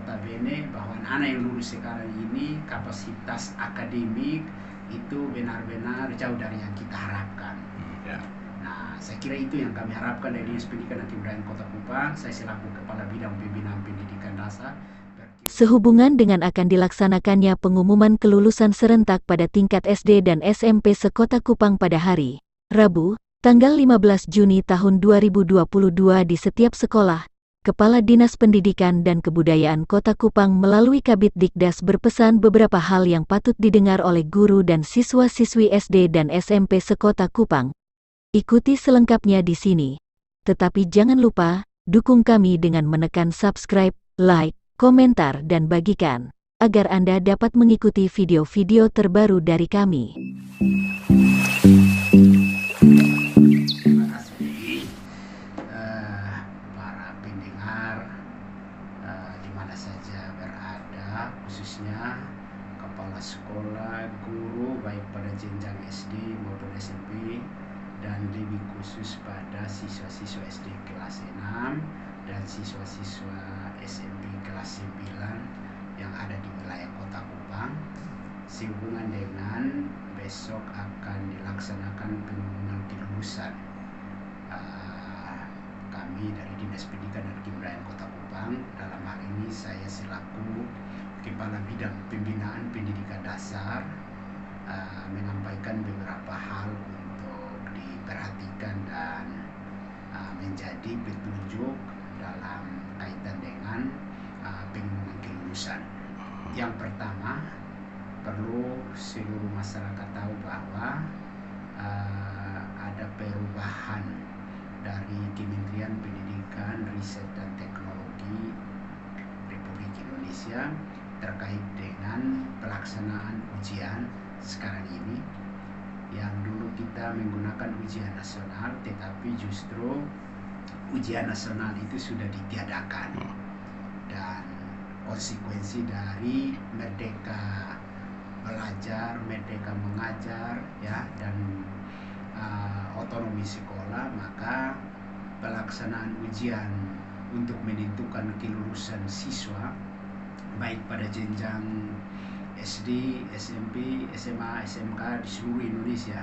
notabene bahwa anak-anak yang lulus sekarang ini kapasitas akademik itu benar-benar jauh dari yang kita harapkan. Nah, saya kira itu yang kami harapkan dari Dinas Pendidikan dan Kebudayaan Kota Kupang. Saya selaku Kepala Bidang Pembinaan Pendidikan Dasar. Sehubungan dengan akan dilaksanakannya pengumuman kelulusan serentak pada tingkat SD dan SMP se-Kota Kupang pada hari Rabu, tanggal 15 Juni tahun 2022 di setiap sekolah, Kepala Dinas Pendidikan dan Kebudayaan Kota Kupang melalui Kabid Dikdas berpesan beberapa hal yang patut didengar oleh guru dan siswa-siswi SD dan SMP se-Kota Kupang. Ikuti selengkapnya di sini. Tetapi jangan lupa, dukung kami dengan menekan subscribe, like, komentar dan bagikan, agar Anda dapat mengikuti video-video terbaru dari kami. Terima kasih para pendengar di mana saja berada, khususnya kepala sekolah, guru baik pada jenjang SD maupun SMP, dan lebih khusus pada siswa-siswa SD kelas 6 dan siswa-siswa SMP kelas 9 yang ada di wilayah Kota Kupang, sehubungan dengan besok akan dilaksanakan pengumuman kelulusan. Kami dari Dinas Pendidikan dan Kebudayaan Kota Kupang, dalam hal ini saya selaku Kepala Bidang Pembinaan Pendidikan Dasar, menyampaikan beberapa hal untuk diperhatikan dan menjadi petunjuk dalam kaitan dengan pengumuman kelulusan. Yang pertama, perlu seluruh masyarakat tahu bahwa ada perubahan dari Kementerian Pendidikan, Riset dan Teknologi Republik Indonesia terkait dengan pelaksanaan ujian sekarang ini. Yang dulu kita menggunakan ujian nasional, tetapi justru ujian nasional itu sudah ditiadakan, dan konsekuensi dari merdeka belajar, merdeka mengajar, ya, dan otonomi sekolah, maka pelaksanaan ujian untuk menentukan kelulusan siswa baik pada jenjang SD, SMP, SMA, SMK di seluruh Indonesia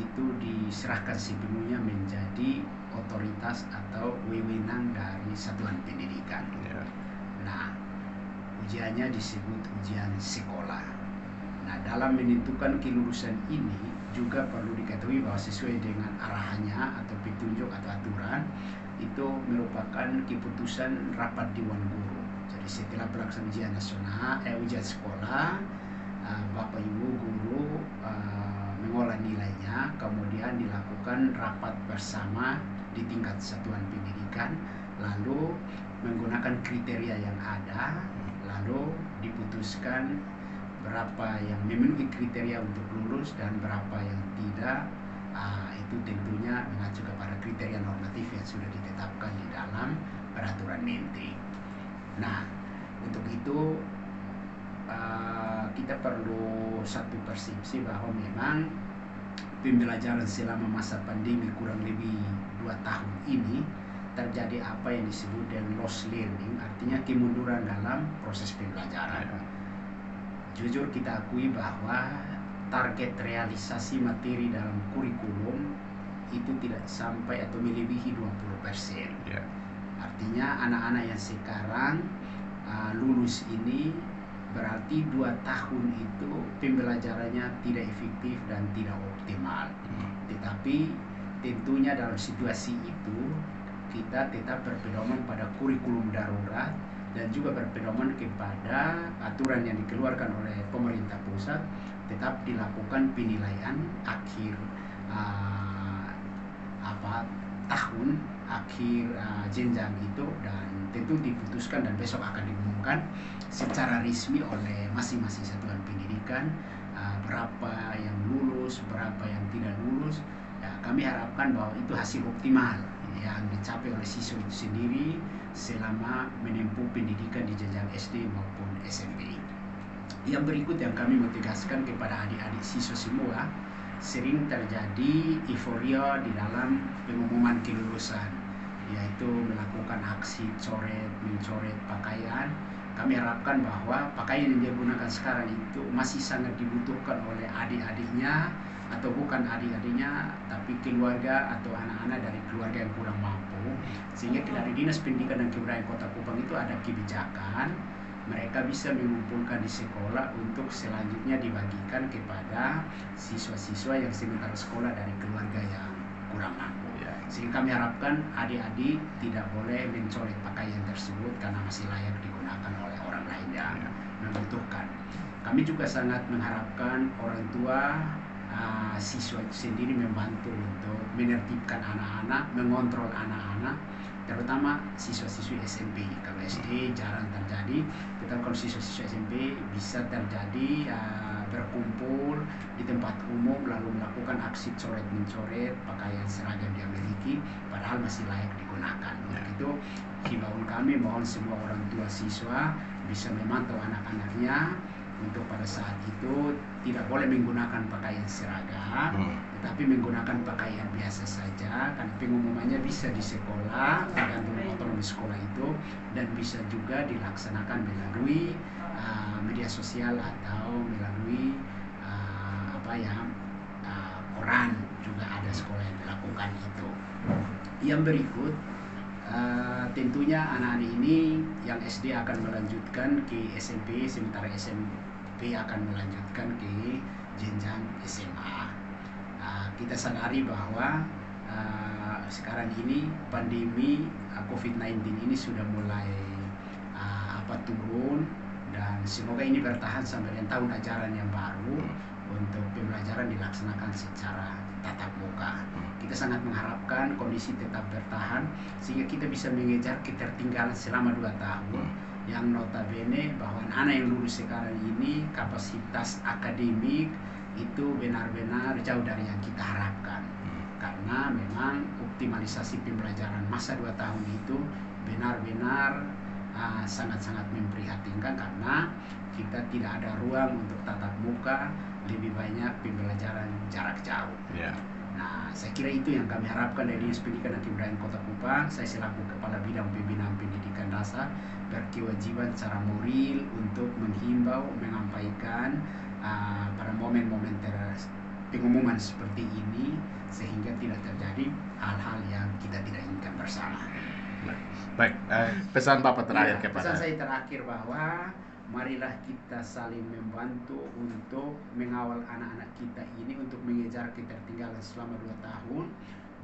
itu diserahkan sepenuhnya menjadi otoritas atau wewenang dari satuan pendidikan. Nah, ujiannya disebut ujian sekolah. Nah, dalam menentukan kelulusan ini juga perlu diketahui bahwa sesuai dengan arahannya atau petunjuk atau aturan itu merupakan keputusan rapat Dewan Guru. Jadi setelah pelaksanaan ujian nasional, ujian sekolah, Bapak Ibu guru mengolah nilainya, kemudian dilakukan rapat bersama di tingkat satuan pendidikan, lalu menggunakan kriteria yang ada, lalu diputuskan berapa yang memenuhi kriteria untuk lulus dan berapa yang tidak. Itu tentunya mengacu kepada kriteria normatif yang sudah ditetapkan di dalam peraturan Menteri. Nah, untuk itu kita perlu satu persepsi bahwa memang pembelajaran selama masa pandemi kurang lebih 2 tahun ini terjadi apa yang disebut dengan lost learning, artinya kemunduran dalam proses pembelajaran. Jujur kita akui bahwa target realisasi materi dalam kurikulum itu tidak sampai atau melebihi 20%. Artinya anak-anak yang sekarang lulus ini berarti 2 tahun itu pembelajarannya tidak efektif dan tidak optimal. Tetapi tentunya dalam situasi itu kita tetap berpedoman pada kurikulum darurat dan juga berpedoman kepada aturan yang dikeluarkan oleh pemerintah pusat, tetap dilakukan penilaian akhir tahun, akhir jenjang itu, dan tentu diputuskan dan besok akan diumumkan secara resmi oleh masing-masing satuan pendidikan berapa yang lulus, berapa yang tidak lulus. Ya, kami harapkan bahwa itu hasil optimal yang dicapai oleh siswa itu sendiri selama menempuh pendidikan di jenjang SD maupun SMP. Yang berikut yang kami mau tegaskan kepada adik-adik siswa semua, sering terjadi euforia di dalam pengumuman kelulusan, yaitu melakukan aksi mencoret pakaian kami harapkan bahwa pakaian yang dia gunakan sekarang itu masih sangat dibutuhkan oleh adik-adiknya, atau bukan adik-adiknya tapi keluarga atau anak-anak dari keluarga yang kurang mampu, sehingga dari Dinas Pendidikan dan Kebudayaan Kota Kupang itu ada kebijakan mereka bisa mengumpulkan di sekolah untuk selanjutnya dibagikan kepada siswa-siswa yang sementara sekolah dari keluarga yang kurang mampu. Sehingga kami harapkan adik-adik tidak boleh mencolek pakaian tersebut karena masih layak digunakan oleh orang lain yang membutuhkan. Kami juga sangat mengharapkan orang tua siswa itu sendiri membantu untuk menertibkan anak-anak, mengontrol anak-anak, terutama siswa-siswi SMP. Kalau SD jarang terjadi, tetapi kalau siswa-siswa SMP bisa terjadi berkumpul di tempat umum lalu melakukan aksi coret-mencoret pakaian seragam dia miliki padahal masih layak digunakan. Untuk itu himbauan kami, mohon semua orang tua siswa bisa memantau anak-anaknya untuk pada saat itu tidak boleh menggunakan pakaian seragam, tetapi menggunakan pakaian biasa saja, karena pengumumannya bisa di sekolah tergantung otonomi sekolah itu, dan bisa juga dilaksanakan melalui media sosial atau melalui koran, juga ada sekolah yang melakukan itu. Yang berikut tentunya anak-anak ini yang SD akan melanjutkan ke SMP, sementara SMP akan melanjutkan ke jenjang SMA. Kita sadari bahwa sekarang ini pandemi COVID-19 ini sudah mulai turun, dan semoga ini bertahan sampai dengan tahun ajaran yang baru untuk pembelajaran dilaksanakan secara tatap muka. Kita sangat mengharapkan kondisi tetap bertahan sehingga kita bisa mengejar ketertinggalan selama 2 tahun, yang notabene bahwa anak-anak yang lulus sekarang ini kapasitas akademik itu benar-benar jauh dari yang kita harapkan. Karena memang optimalisasi pembelajaran masa 2 tahun itu benar-benar sangat-sangat memprihatinkan, karena kita tidak ada ruang untuk tatap muka, lebih banyak pembelajaran jarak jauh. Nah, saya kira itu yang kami harapkan dari Dinas Pendidikan dan Kebudayaan Kota Kupang. Saya selaku Kepala Bidang Pembinaan Pendidikan Dasar berkewajiban secara moral untuk menghimbau, menyampaikan pada momen-momen pengumuman seperti ini, sehingga tidak terjadi hal-hal yang kita tidak inginkan bersama. Baik, pesan Bapak terakhir kepada... Pesan saya terakhir bahwa marilah kita saling membantu untuk mengawal anak-anak kita ini untuk mengejar ketertinggalan selama 2 tahun.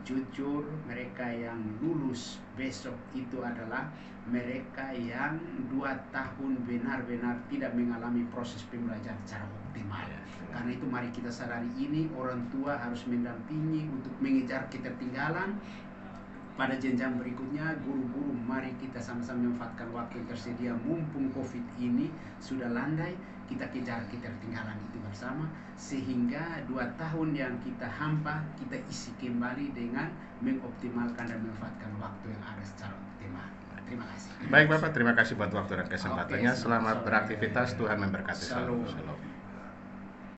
Jujur, mereka yang lulus besok itu adalah mereka yang 2 tahun benar-benar tidak mengalami proses pembelajaran secara optimal. Karena itu mari kita sadari ini, orang tua harus mendampingi untuk mengejar ketertinggalan. Pada jenjang berikutnya, guru-guru mari kita sama-sama memanfaatkan waktu yang tersedia mumpung COVID ini sudah landai, kita kejar ketertinggalan itu bersama, sehingga 2 tahun yang kita hampa kita isi kembali dengan mengoptimalkan dan memanfaatkan waktu yang ada secara optimal. Terima kasih. Baik Bapak, terima kasih buat waktu dan kesempatannya. Selamat beraktivitas, Tuhan memberkati selalu. Shalom.